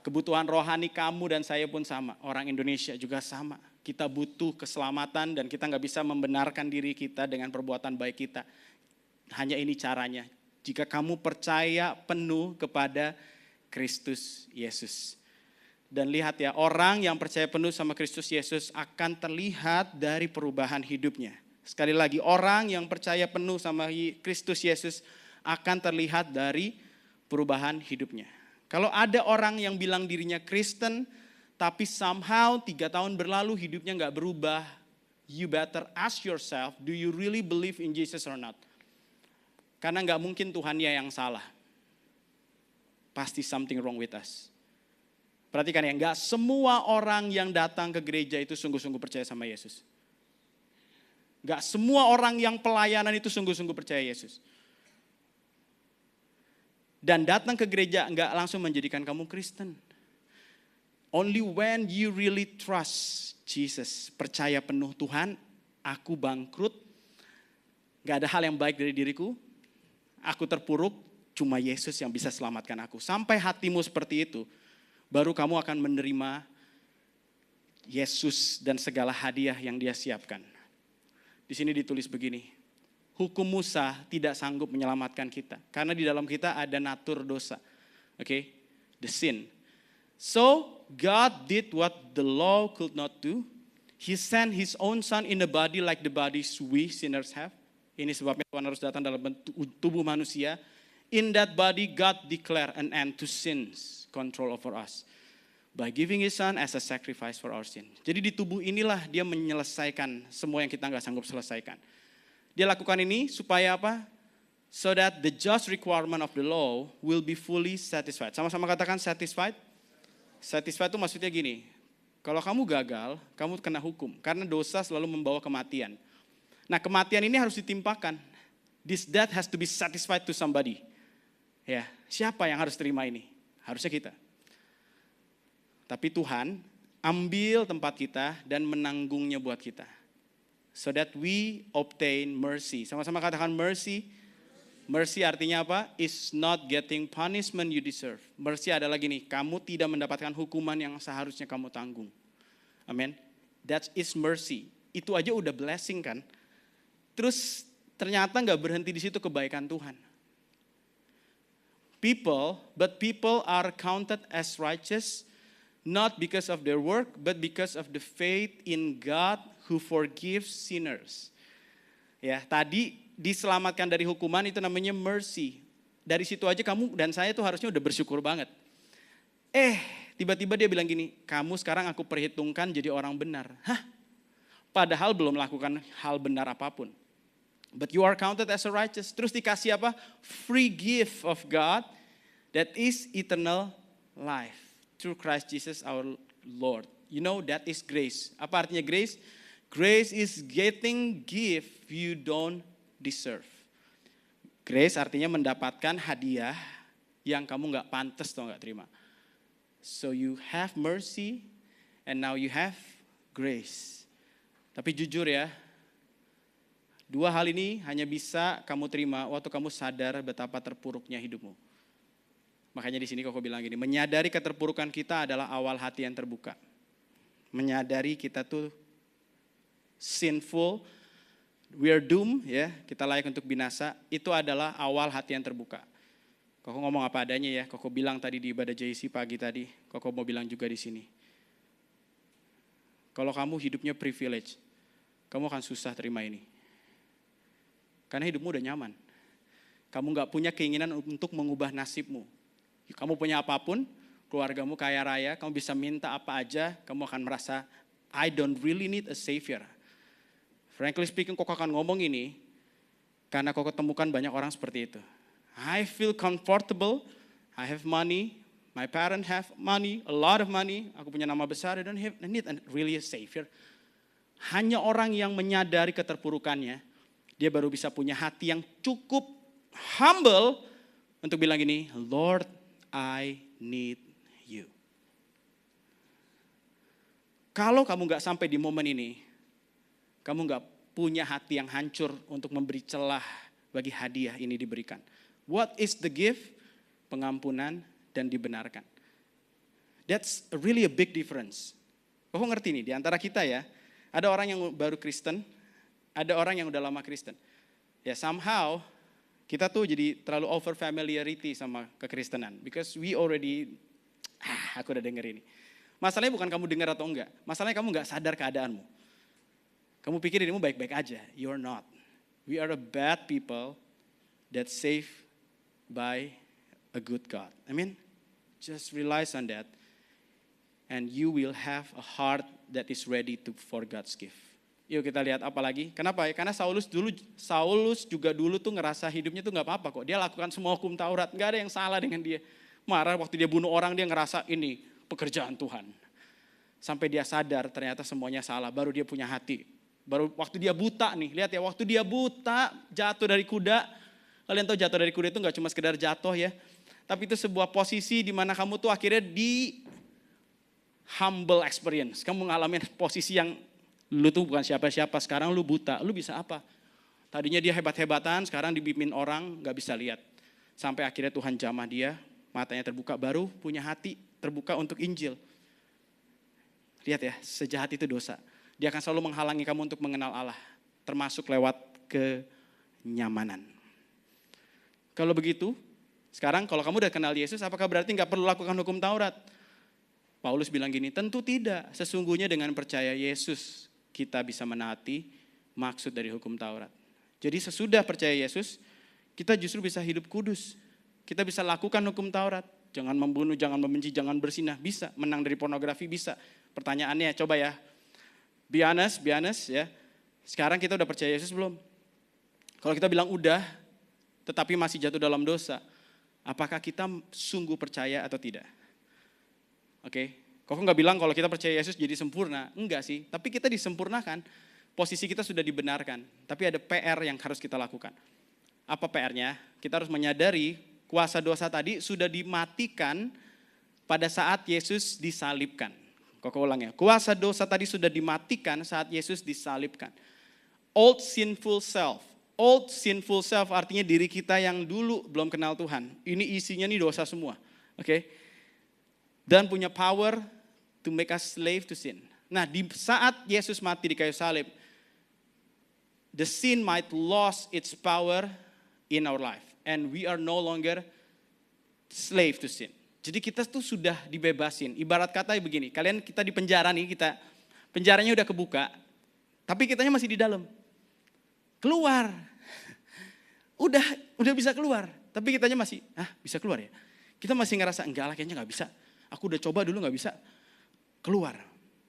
kebutuhan rohani kamu dan saya pun sama, orang Indonesia juga sama. Kita butuh keselamatan dan kita gak bisa membenarkan diri kita dengan perbuatan baik kita. Hanya ini caranya, jika kamu percaya penuh kepada Kristus Yesus. Dan lihat ya, orang yang percaya penuh sama Kristus Yesus akan terlihat dari perubahan hidupnya. Sekali lagi, orang yang percaya penuh sama Kristus Yesus akan terlihat dari perubahan hidupnya. Kalau ada orang yang bilang dirinya Kristen, tapi somehow 3 tahun berlalu hidupnya gak berubah, you better ask yourself, do you really believe in Jesus or not? Karena gak mungkin Tuhannya yang salah. Pasti something wrong with us. Perhatikan ya, gak semua orang yang datang ke gereja itu sungguh-sungguh percaya sama Yesus. Gak semua orang yang pelayanan itu sungguh-sungguh percaya Yesus. Dan datang ke gereja gak langsung menjadikan kamu Kristen. Only when you really trust Jesus, percaya penuh Tuhan, aku bangkrut, gak ada hal yang baik dari diriku, aku terpuruk, cuma Yesus yang bisa selamatkan aku. Sampai hatimu seperti itu, baru kamu akan menerima Yesus dan segala hadiah yang Dia siapkan. Di sini ditulis begini, hukum Musa tidak sanggup menyelamatkan kita, karena di dalam kita ada natur dosa. Okay? The sin. So God did what the law could not do. He sent His own Son in a body like the bodies we sinners have. Ini sebabnya Tuhan harus datang dalam bentuk tubuh manusia. In that body God declared an end to sin's control over us by giving His Son as a sacrifice for our sin. Jadi di tubuh inilah Dia menyelesaikan semua yang kita nggak sanggup selesaikan. Dia lakukan ini supaya apa? So that the just requirement of the law will be fully satisfied. Sama-sama katakan satisfied. Satisfied itu maksudnya gini, kalau kamu gagal, kamu kena hukum. Karena dosa selalu membawa kematian. Nah, kematian ini harus ditimpakan. This death has to be satisfied to somebody. Ya, siapa yang harus terima ini? Harusnya kita. Tapi Tuhan ambil tempat kita dan menanggungnya buat kita. So that we obtain mercy. Sama-sama katakan mercy. Mercy artinya apa? Is not getting punishment you deserve. Mercy adalah gini, kamu tidak mendapatkan hukuman yang seharusnya kamu tanggung. Amin. That is mercy. Itu aja udah blessing kan. Terus ternyata gak berhenti di situ kebaikan Tuhan. People are counted as righteous, not because of their work, but because of the faith in God who forgives sinners. Ya, tadi diselamatkan dari hukuman itu namanya mercy. Dari situ aja kamu dan saya tuh harusnya udah bersyukur banget. Tiba-tiba dia bilang gini, kamu sekarang aku perhitungkan jadi orang benar. Hah? Padahal belum melakukan hal benar apapun. But you are counted as a righteous. Terus dikasih apa? Free gift of God that is eternal life. Through Christ Jesus our Lord. You know that is grace. Apa artinya grace? Grace is getting gift you don't deserve. Grace artinya mendapatkan hadiah yang kamu gak pantas atau gak terima. So you have mercy and now you have grace. Tapi jujur ya, dua hal ini hanya bisa kamu terima waktu kamu sadar betapa terpuruknya hidupmu. Makanya di sini Koko bilang gini, menyadari keterpurukan kita adalah awal hati yang terbuka. Menyadari kita tuh sinful, we are doomed, ya, kita layak untuk binasa, itu adalah awal hati yang terbuka. Koko ngomong apa adanya ya, Koko bilang tadi di ibadah JC pagi tadi, Koko mau bilang juga di sini. Kalau kamu hidupnya privilege, kamu akan susah terima ini. Karena hidupmu udah nyaman. Kamu gak punya keinginan untuk mengubah nasibmu. Kamu punya apapun, keluargamu kaya raya, kamu bisa minta apa aja, kamu akan merasa, I don't really need a savior. Frankly speaking, Koko akan ngomong ini, karena Koko temukan banyak orang seperti itu. I feel comfortable, I have money, my parents have money, a lot of money, aku punya nama besar, I don't need really a savior. Hanya orang yang menyadari keterpurukannya, dia baru bisa punya hati yang cukup humble untuk bilang gini, Lord, I need you. Kalau kamu gak sampai di momen ini, kamu gak punya hati yang hancur untuk memberi celah bagi hadiah ini diberikan. What is the gift? Pengampunan dan dibenarkan. That's really a big difference. Kau ngerti nih, di antara kita ya, ada orang yang baru Kristen, ada orang yang udah lama Kristen. Ya somehow, kita tuh jadi terlalu over familiarity sama kekristenan. Because we already, aku udah denger ini. Masalahnya bukan kamu dengar atau enggak. Masalahnya kamu enggak sadar keadaanmu. Kamu pikir dirimu baik-baik aja. You're not. We are a bad people that saved by a good God. I mean, just realize on that. And you will have a heart that is ready for God's gift. Yuk kita lihat apa lagi. Kenapa ya? Karena Saulus juga dulu tuh ngerasa hidupnya tuh gak apa-apa kok. Dia lakukan semua hukum Taurat. Gak ada yang salah dengan dia. Marah waktu dia bunuh orang, dia ngerasa ini pekerjaan Tuhan. Sampai dia sadar ternyata semuanya salah. Baru dia punya hati. Baru waktu dia buta nih. Lihat ya, waktu dia buta jatuh dari kuda. Kalian tahu jatuh dari kuda itu gak cuma sekedar jatuh ya. Tapi itu sebuah posisi di mana kamu tuh akhirnya di humble experience. Kamu ngalamin posisi yang lu tuh bukan siapa-siapa, sekarang lu buta, lu bisa apa? Tadinya dia hebat-hebatan, sekarang dibimbing orang gak bisa lihat. Sampai akhirnya Tuhan jamah dia, matanya terbuka, baru punya hati terbuka untuk Injil. Lihat ya, sejahat itu dosa. Dia akan selalu menghalangi kamu untuk mengenal Allah, termasuk lewat kenyamanan. Kalau begitu, sekarang kalau kamu udah kenal Yesus, apakah berarti gak perlu lakukan hukum Taurat? Paulus bilang gini, tentu tidak. Sesungguhnya dengan percaya Yesus, kita bisa menaati maksud dari hukum Taurat. Jadi sesudah percaya Yesus, kita justru bisa hidup kudus. Kita bisa lakukan hukum Taurat. Jangan membunuh, jangan membenci, jangan berzinah. Bisa, menang dari pornografi bisa. Pertanyaannya coba ya, be honest ya. Sekarang kita udah percaya Yesus belum? Kalau kita bilang udah, tetapi masih jatuh dalam dosa, apakah kita sungguh percaya atau tidak? Oke. Kok nggak bilang kalau kita percaya Yesus jadi sempurna? Enggak sih, tapi kita disempurnakan. Posisi kita sudah dibenarkan, tapi ada PR yang harus kita lakukan. Apa PR-nya? Kita harus menyadari kuasa dosa tadi sudah dimatikan pada saat Yesus disalibkan. Kok ulang ya, kuasa dosa tadi sudah dimatikan saat Yesus disalibkan. Old sinful self artinya diri kita yang dulu belum kenal Tuhan. Ini isinya nih dosa semua, oke? Dan punya power to make us slave to sin. Nah, di saat Yesus mati di kayu salib, the sin might lose its power in our life. And we are no longer slave to sin. Jadi kita tuh sudah dibebasin. Ibarat kata begini, kita di penjara nih, penjaranya udah kebuka, tapi kitanya masih di dalam. Keluar. Udah bisa keluar, tapi kitanya masih, bisa keluar ya? Kita masih ngerasa, enggak lah kayaknya gak bisa. Aku udah coba dulu gak bisa. Keluar.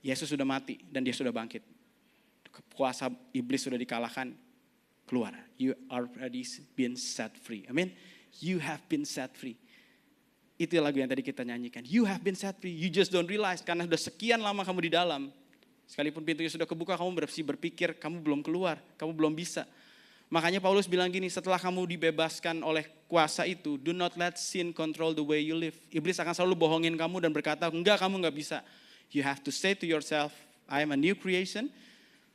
Yesus sudah mati dan dia sudah bangkit. Kuasa iblis sudah dikalahkan. Keluar. You already been set free. Amin. You have been set free. Itu lagu yang tadi kita nyanyikan. You have been set free, you just don't realize. Karena sudah sekian lama kamu di dalam. Sekalipun pintunya sudah kebuka, kamu berpikir kamu belum keluar, kamu belum bisa. Makanya Paulus bilang gini, setelah kamu dibebaskan oleh kuasa itu, do not let sin control the way you live. Iblis akan selalu bohongin kamu dan berkata, enggak, kamu enggak bisa. You have to say to yourself, I am a new creation,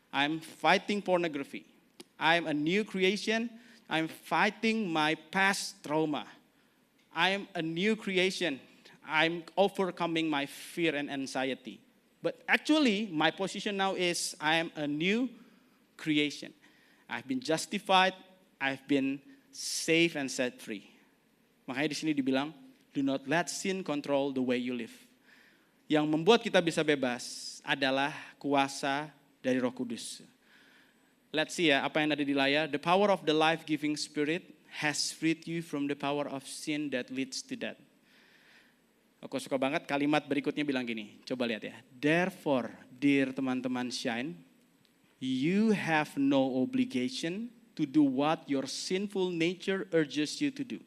I'm fighting pornography. I'm a new creation, I'm fighting my past trauma. I'm a new creation, I'm overcoming my fear and anxiety. But actually, my position now is I am a new creation. I've been justified, I've been saved and set free. Makanya di sini dibilang, do not let sin control the way you live. Yang membuat kita bisa bebas adalah kuasa dari Roh Kudus. Let's see ya, apa yang ada di layar. The power of the life-giving spirit has freed you from the power of sin that leads to death. Aku suka banget kalimat berikutnya bilang gini, coba lihat ya. Therefore, dear teman-teman Shine, you have no obligation to do what your sinful nature urges you to do.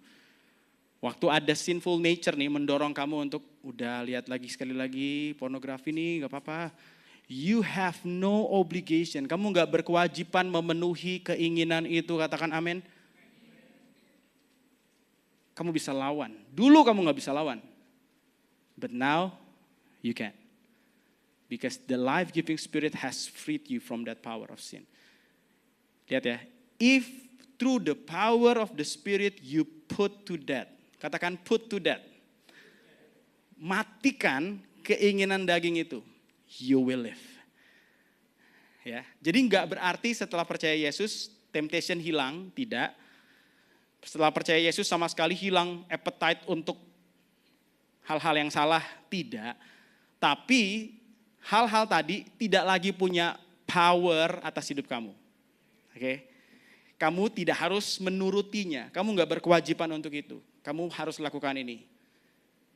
Waktu ada sinful nature nih mendorong kamu untuk udah lihat lagi sekali lagi pornografi nih gak apa-apa. You have no obligation. Kamu gak berkewajiban memenuhi keinginan itu. Katakan amin. Kamu bisa lawan. Dulu kamu gak bisa lawan. But now you can. Because the life-giving spirit has freed you from that power of sin. Lihat ya. If through the power of the spirit you put to death. Katakan put to death. Matikan keinginan daging itu. You will live. Ya, jadi enggak berarti setelah percaya Yesus temptation hilang, tidak. Setelah percaya Yesus sama sekali hilang appetite untuk hal-hal yang salah, tidak. Tapi hal-hal tadi tidak lagi punya power atas hidup kamu. Oke? Kamu tidak harus menurutinya. Kamu enggak berkewajiban untuk itu. Kamu harus lakukan ini.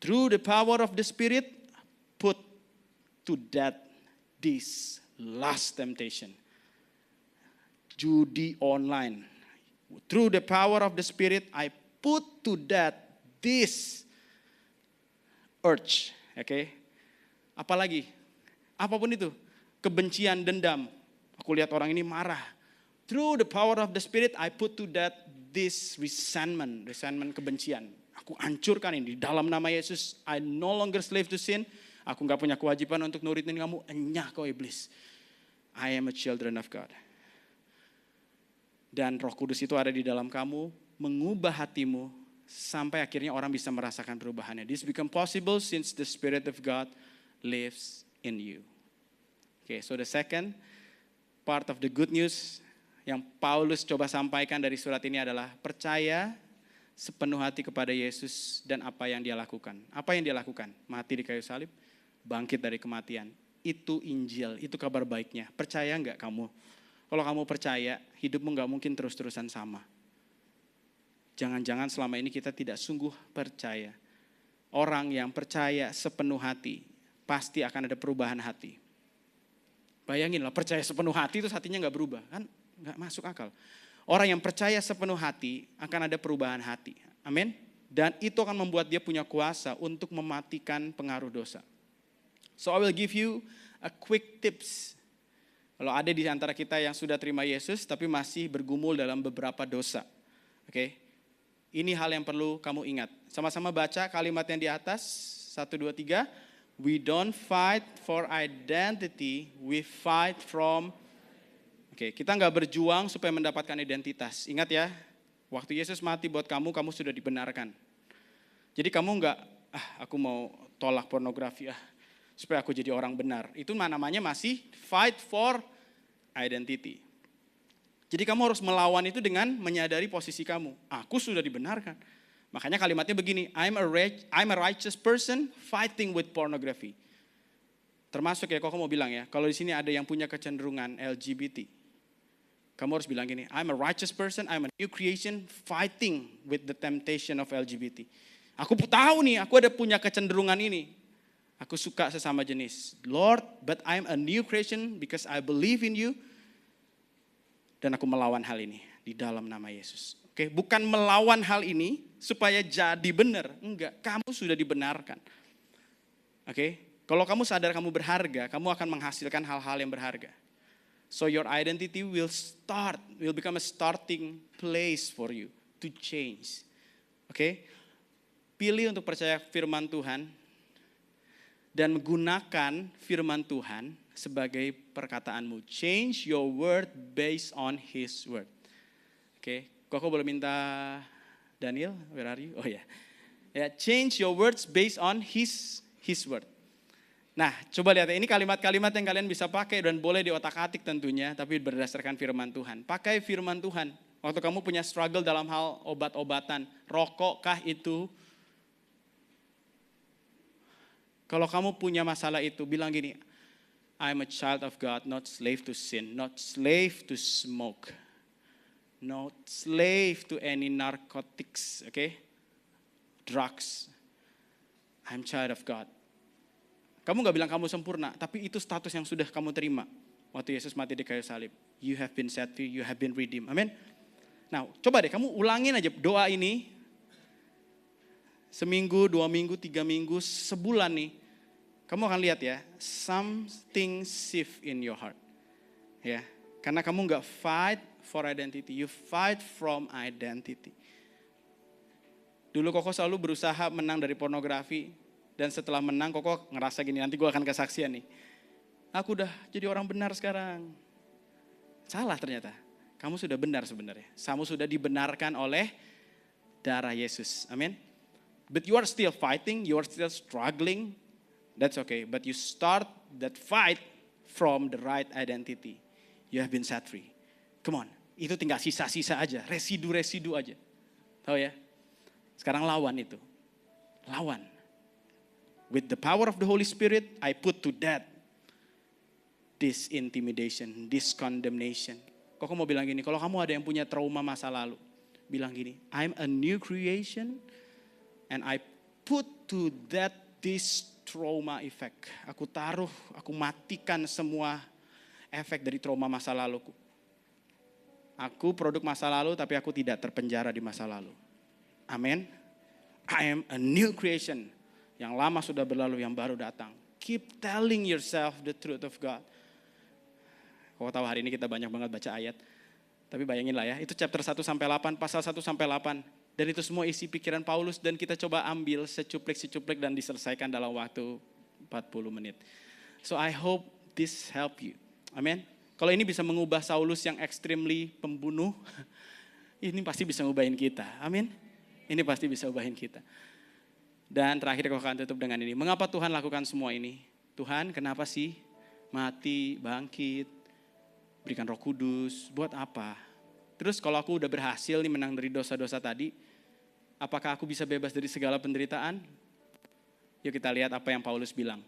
Through the power of the Spirit, put to death this last temptation. Judi online. Through the power of the Spirit, I put to death this urge. Oke? Apalagi? Apapun itu. Kebencian, dendam. Aku lihat orang ini marah. Through the power of the Spirit, I put to death this resentment kebencian. Aku hancurkan ini di dalam nama Yesus. I no longer slave to sin. Aku gak punya kewajiban untuk nurutin kamu. Enyah kau iblis. I am a children of God. Dan Roh Kudus itu ada di dalam kamu, mengubah hatimu sampai akhirnya orang bisa merasakan perubahannya. This become possible since the Spirit of God lives in you. Okay, so the second part of the good news yang Paulus coba sampaikan dari surat ini adalah percaya sepenuh hati kepada Yesus dan apa yang dia lakukan. Apa yang dia lakukan? Mati di kayu salib, bangkit dari kematian. Itu Injil, itu kabar baiknya. Percaya enggak kamu? Kalau kamu percaya, hidupmu enggak mungkin terus-terusan sama. Jangan-jangan selama ini kita tidak sungguh percaya. Orang yang percaya sepenuh hati, pasti akan ada perubahan hati. Bayanginlah, percaya sepenuh hati terus hatinya enggak berubah. Kan enggak masuk akal. Orang yang percaya sepenuh hati akan ada perubahan hati. Amin. Dan itu akan membuat dia punya kuasa untuk mematikan pengaruh dosa. So I will give you a quick tips. Kalau ada di antara kita yang sudah terima Yesus tapi masih bergumul dalam beberapa dosa. Oke. Ini hal yang perlu kamu ingat. Sama-sama baca kalimat yang di atas. 1, 2, 3. We don't fight for identity, we fight from. Oke, kita nggak berjuang supaya mendapatkan identitas. Ingat ya, waktu Yesus mati buat kamu, kamu sudah dibenarkan. Jadi kamu nggak, aku mau tolak pornografi, supaya aku jadi orang benar. Itu namanya masih fight for identity. Jadi kamu harus melawan itu dengan menyadari posisi kamu. Aku sudah dibenarkan. Makanya kalimatnya begini, I'm a righteous person fighting with pornography. Termasuk ya, kok kamu bilang ya, kalau di sini ada yang punya kecenderungan LGBT. Kamu harus bilang gini, I'm a righteous person, I'm a new creation fighting with the temptation of LGBT. Aku tahu nih, aku ada punya kecenderungan ini. Aku suka sesama jenis. Lord, but I'm a new creation because I believe in you. Dan aku melawan hal ini di dalam nama Yesus. Oke, bukan melawan hal ini supaya jadi benar. Enggak, kamu sudah dibenarkan. Oke, kalau kamu sadar kamu berharga, kamu akan menghasilkan hal-hal yang berharga. So your identity will become a starting place for you to change. Oke, pilih untuk percaya firman Tuhan dan menggunakan firman Tuhan sebagai perkataanmu. Change your word based on His word. Oke, Koko boleh minta Daniel, where are you? Oh ya, change your words based on His word. Nah, coba lihat ya, ini kalimat-kalimat yang kalian bisa pakai dan boleh di otak-atik tentunya, tapi berdasarkan firman Tuhan. Pakai firman Tuhan. Waktu kamu punya struggle dalam hal obat-obatan, rokokkah itu? Kalau kamu punya masalah itu, bilang gini, I'm a child of God, not slave to sin, not slave to smoke, not slave to any narcotics, okay? Drugs. I'm child of God. Kamu gak bilang kamu sempurna, tapi itu status yang sudah kamu terima waktu Yesus mati di kayu salib. You have been set free, you have been redeemed. Amin. Nah, coba deh kamu ulangin aja doa ini. Seminggu, 2 minggu, 3 minggu, sebulan nih. Kamu akan lihat ya, something shift in your heart. Ya, karena kamu gak fight for identity, you fight from identity. Dulu Koko selalu berusaha menang dari pornografi. Dan setelah menang Koko ngerasa gini, nanti gue akan kesaksian nih. Aku udah jadi orang benar sekarang. Salah ternyata. Kamu sudah benar sebenarnya. Kamu sudah dibenarkan oleh darah Yesus. Amin. But you are still fighting, you are still struggling. That's okay. But you start that fight from the right identity. You have been set free. Come on. Itu tinggal sisa-sisa aja. Residu-residu aja. Tahu ya? Sekarang lawan itu. Lawan. With the power of the Holy Spirit, I put to death this intimidation, this condemnation. Kok mau bilang gini, kalau kamu ada yang punya trauma masa lalu, bilang gini, I'm a new creation and I put to death this trauma effect. Aku matikan semua efek dari trauma masa laluku. Aku produk masa lalu tapi aku tidak terpenjara di masa lalu. Amin. I am a new creation. Yang lama sudah berlalu, yang baru datang. Keep telling yourself the truth of God. Kau tahu hari ini kita banyak banget baca ayat. Tapi bayangin lah ya, itu chapter 1-8, pasal 1-8. Dan itu semua isi pikiran Paulus dan kita coba ambil secuplik dan diselesaikan dalam waktu 40 menit. So I hope this help you. Amin. Kalau ini bisa mengubah Saulus yang extremely pembunuh, ini pasti bisa ngubahin kita. Amin. Ini pasti bisa ubahin kita. Dan terakhir aku akan tutup dengan ini. Mengapa Tuhan lakukan semua ini? Tuhan kenapa sih mati, bangkit, berikan Roh Kudus, buat apa? Terus kalau aku udah berhasil nih menang dari dosa-dosa tadi, apakah aku bisa bebas dari segala penderitaan? Yuk kita lihat apa yang Paulus bilang.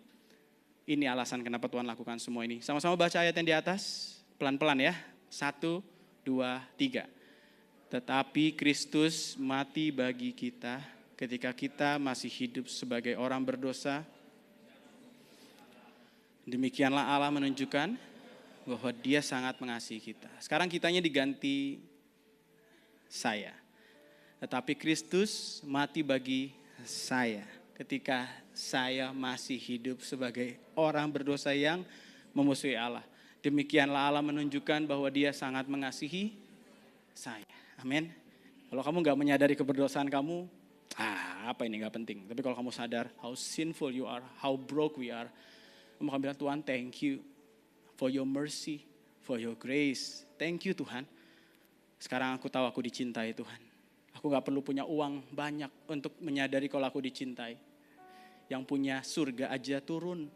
Ini alasan kenapa Tuhan lakukan semua ini. Sama-sama baca ayat yang di atas, pelan-pelan ya. 1, 2, 3. Tetapi Kristus mati bagi kita ketika kita masih hidup sebagai orang berdosa. Demikianlah Allah menunjukkan bahwa Dia sangat mengasihi kita. Sekarang kitanya diganti saya. Tetapi Kristus mati bagi saya ketika saya masih hidup sebagai orang berdosa yang memusuhi Allah. Demikianlah Allah menunjukkan bahwa Dia sangat mengasihi saya. Amin. Kalau kamu gak menyadari keberdosaan kamu, apa ini gak penting. Tapi kalau kamu sadar how sinful you are, how broke we are, kamu akan bilang, Tuhan thank you for your mercy, for your grace. Thank you Tuhan. Sekarang aku tahu aku dicintai Tuhan. Aku gak perlu punya uang banyak untuk menyadari kalau aku dicintai. Yang punya surga aja turun.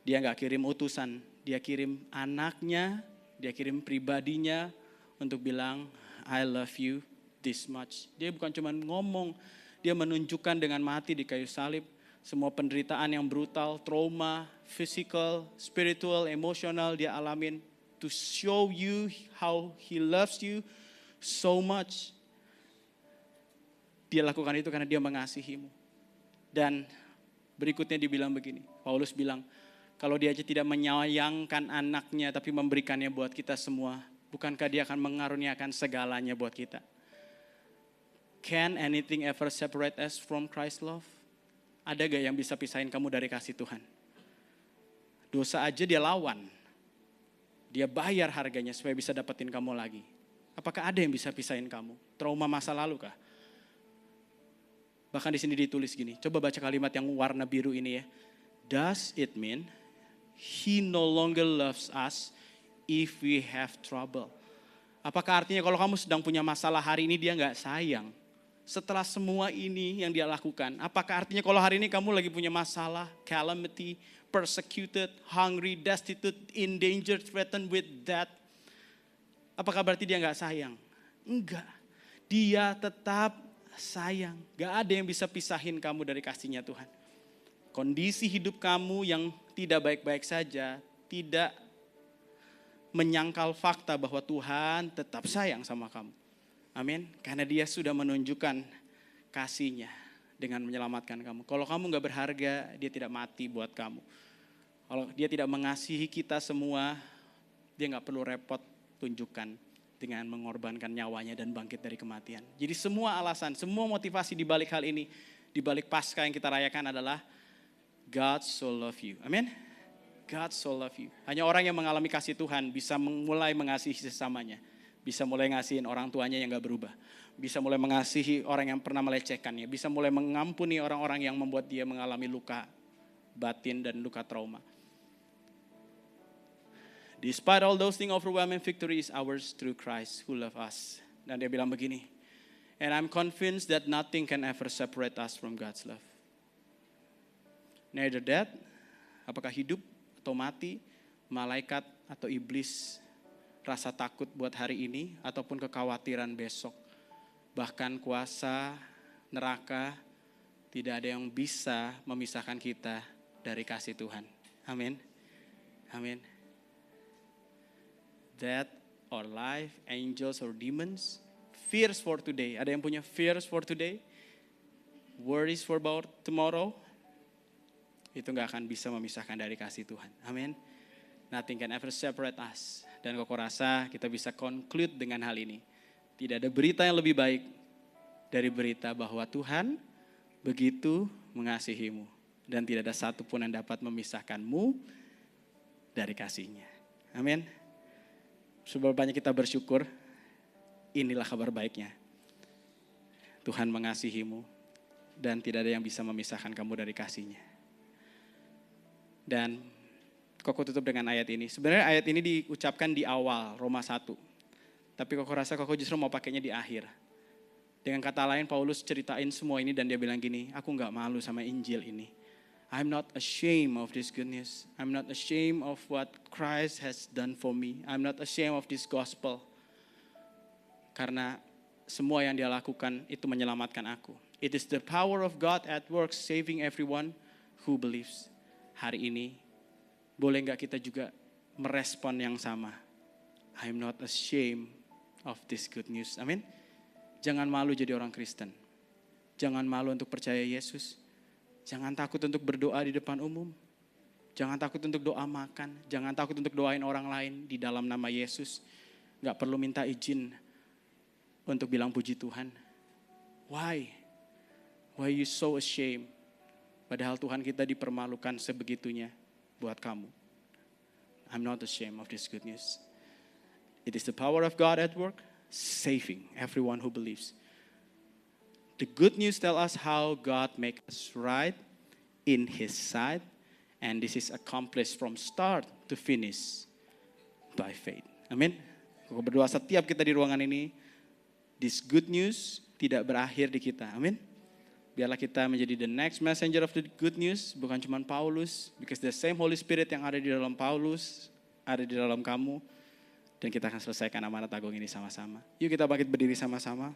Dia gak kirim utusan, dia kirim anaknya, dia kirim pribadinya untuk bilang, I love you this much. Dia bukan cuma ngomong, dia menunjukkan dengan mati di kayu salib semua penderitaan yang brutal, trauma, physical, spiritual, emosional dia alamin to show you how he loves you so much. Dia lakukan itu karena dia mengasihimu. Dan berikutnya dibilang begini, Paulus bilang, kalau dia aja tidak menyayangkan anaknya tapi memberikannya buat kita semua, bukankah dia akan mengaruniakan segalanya buat kita? Can anything ever separate us from Christ's love? Ada gak yang bisa pisahin kamu dari kasih Tuhan? Dosa aja dia lawan. Dia bayar harganya supaya bisa dapetin kamu lagi. Apakah ada yang bisa pisahin kamu? Trauma masa lalu kah? Bahkan di sini ditulis gini, coba baca kalimat yang warna biru ini ya. Does it mean he no longer loves us if we have trouble? Apakah artinya kalau kamu sedang punya masalah hari ini dia gak sayang? Setelah semua ini yang dia lakukan, apakah artinya kalau hari ini kamu lagi punya masalah, calamity, persecuted, hungry, destitute, in danger, threatened with death, apakah berarti dia gak sayang? Enggak, dia tetap sayang. Gak ada yang bisa pisahin kamu dari kasihnya Tuhan. Kondisi hidup kamu yang tidak baik-baik saja, tidak menyangkal fakta bahwa Tuhan tetap sayang sama kamu. Amin. Karena dia sudah menunjukkan kasihnya dengan menyelamatkan kamu. Kalau kamu gak berharga, dia tidak mati buat kamu. Kalau dia tidak mengasihi kita semua, dia gak perlu repot tunjukkan dengan mengorbankan nyawanya dan bangkit dari kematian. Jadi semua alasan, semua motivasi di balik hal ini, di balik Paskah yang kita rayakan adalah God so love you. Amin. God so love you. Hanya orang yang mengalami kasih Tuhan bisa mulai mengasihi sesamanya. Bisa mulai ngasihin orang tuanya yang gak berubah. Bisa mulai mengasihi orang yang pernah melecehkannya. Bisa mulai mengampuni orang-orang yang membuat dia mengalami luka batin dan luka trauma. Despite all those things, overwhelming victory is ours through Christ who loved us. Dan dia bilang begini, and I'm convinced that nothing can ever separate us from God's love. Neither death, apakah hidup atau mati, malaikat atau iblis, rasa takut buat hari ini ataupun kekhawatiran besok. Bahkan kuasa neraka tidak ada yang bisa memisahkan kita dari kasih Tuhan. Amin. Amin. Death or life, angels or demons, fears for today. Ada yang punya fears for today? Worries for about tomorrow? Itu gak akan bisa memisahkan dari kasih Tuhan. Amin. Nothing can ever separate us. Dan aku rasa kita bisa conclude dengan hal ini. Tidak ada berita yang lebih baik dari berita bahwa Tuhan begitu mengasihimu. Dan tidak ada satupun yang dapat memisahkanmu dari kasih-Nya. Amin. Seberapa banyak kita bersyukur, inilah kabar baiknya. Tuhan mengasihimu dan tidak ada yang bisa memisahkan kamu dari kasih-Nya. Dan Koko tutup dengan ayat ini. Sebenarnya ayat ini diucapkan di awal Roma 1. Tapi Koko rasa Koko justru mau pakainya di akhir. Dengan kata lain Paulus ceritain semua ini dan dia bilang gini, aku gak malu sama Injil ini. I'm not ashamed of this good news. I'm not ashamed of what Christ has done for me. I'm not ashamed of this gospel. Karena semua yang dia lakukan itu menyelamatkan aku. It is the power of God at work saving everyone who believes. Hari ini boleh gak kita juga merespon yang sama? I'm not ashamed of this good news. Amin. Jangan malu jadi orang Kristen. Jangan malu untuk percaya Yesus. Jangan takut untuk berdoa di depan umum. Jangan takut untuk doa makan. Jangan takut untuk doain orang lain di dalam nama Yesus. Gak perlu minta izin untuk bilang puji Tuhan. Why? Why you so ashamed? Padahal Tuhan kita dipermalukan sebegitunya buat kamu. I'm not ashamed of this good news. It is the power of God at work, saving everyone who believes. The good news tell us how God make us right in His sight, and this is accomplished from start to finish by faith. Amin. Aku berdoa setiap kita di ruangan ini, this good news tidak berakhir di kita. Amin. Biarlah kita menjadi the next messenger of the good news, bukan cuma Paulus, because the same Holy Spirit yang ada di dalam Paulus, ada di dalam kamu, dan kita akan selesaikan amanat agung ini sama-sama. Yuk kita bangkit berdiri sama-sama.